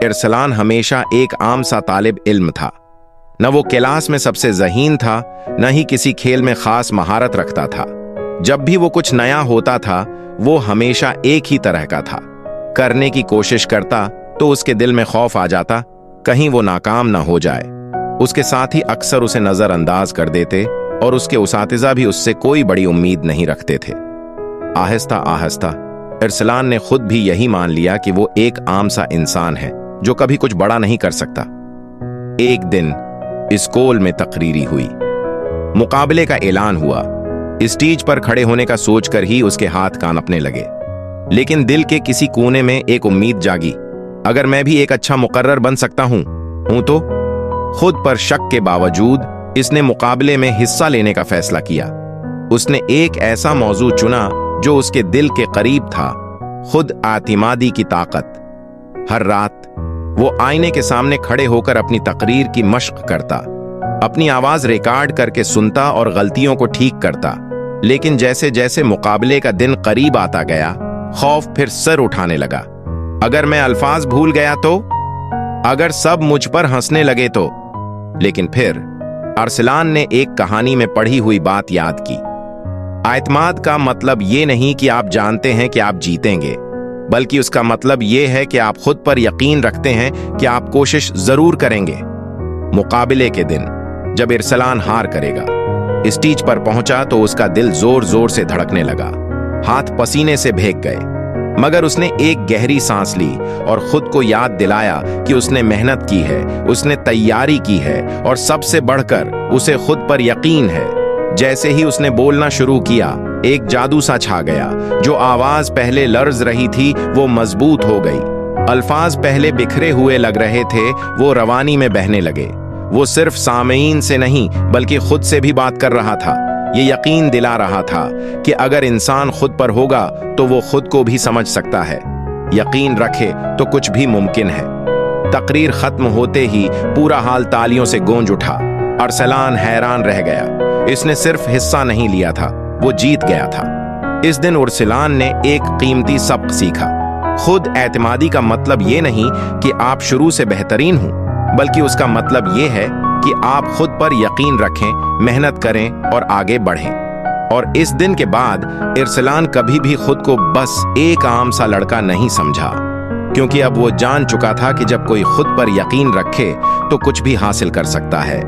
इरसलान हमेशा एक आम सा तालिब इल्म था। न वो क्लास में सबसे ज़हीन था, न ही किसी खेल में खास महारत रखता था। जब भी वो कुछ नया होता था, वो हमेशा एक ही तरह का था। करने की कोशिश करता तो उसके दिल में खौफ आ जाता, कहीं वो नाकाम ना हो जाए। उसके साथी अक्सर उसे नज़रअंदाज कर देते और उसके उसातिज़ा भी उससे कोई बड़ी उम्मीद नहीं रखते थे। आहिस्ता आहिस्ता इरसलान ने खुद भी यही मान लिया कि वो एक आम सा इंसान है जो कभी कुछ बड़ा नहीं कर सकता। एक दिन स्कूल में तकरीरी हुई, मुकाबले का ऐलान हुआ। स्टेज पर खड़े होने का सोचकर ही उसके हाथ कांपने लगे, लेकिन दिल के किसी कोने में एक उम्मीद जागी, अगर मैं भी एक अच्छा मुकर्रर बन सकता हूं तो। खुद पर शक के बावजूद इसने मुकाबले में हिस्सा लेने का फैसला किया। उसने एक ऐसा मौजू चुना जो उसके दिल के करीब था, खुद आतिमादी की ताकत। हर रात वो आईने के सामने खड़े होकर अपनी तकरीर की मश्क करता, अपनी आवाज रिकॉर्ड करके सुनता और गलतियों को ठीक करता। लेकिन जैसे जैसे मुकाबले का दिन करीब आता गया, खौफ फिर सर उठाने लगा। अगर मैं अल्फाज भूल गया तो, अगर सब मुझ पर हंसने लगे तो। लेकिन फिर अरसलान ने एक कहानी में पढ़ी हुई बात याद की। आइतमाद का मतलब ये नहीं कि आप जानते हैं कि आप जीतेंगे, बल्कि उसका मतलब ये है कि आप खुद पर यकीन रखते हैं कि आप कोशिश जरूर करेंगे। मुकाबले के दिन जब इरसलान हार करेगा, स्टेज पर पहुंचा तो उसका दिल जोर जोर से धड़कने लगा, हाथ पसीने से भीग गए। मगर उसने एक गहरी सांस ली और खुद को याद दिलाया कि उसने मेहनत की है, उसने तैयारी की है और सबसे बढ़कर उसे खुद पर यकीन है। जैसे ही उसने बोलना शुरू किया, एक जादू सा छा गया। जो आवाज पहले लर्ज रही थी वो मजबूत हो गई। अल्फाज पहले बिखरे हुए लग रहे थे, वो रवानी में बहने लगे। वो सिर्फ सामीन से नहीं बल्कि खुद से भी बात कर रहा था। ये यकीन दिला रहा था कि अगर इंसान खुद पर होगा तो वो खुद को भी समझ सकता है। यकीन रखे तो कुछ भी मुमकिन है। तकरीर खत्म होते ही पूरा हाल तालियों से गूंज उठा। अरसलान हैरान रह गया। इसने सिर्फ हिस्सा नहीं लिया था, वो जीत गया था। इस दिन अरसलान ने एक कीमती सबक सीखा। खुद एतमादी का मतलब ये नहीं कि आप शुरू से बेहतरीन हो, बल्कि उसका मतलब ये है कि आप खुद पर यकीन रखें, मेहनत करें और आगे बढ़ें। और इस दिन के बाद इरसलान कभी भी खुद को बस एक आम सा लड़का नहीं समझा, क्योंकि अब वो जान चुका था कि जब कोई खुद पर यकीन रखे तो कुछ भी हासिल कर सकता है।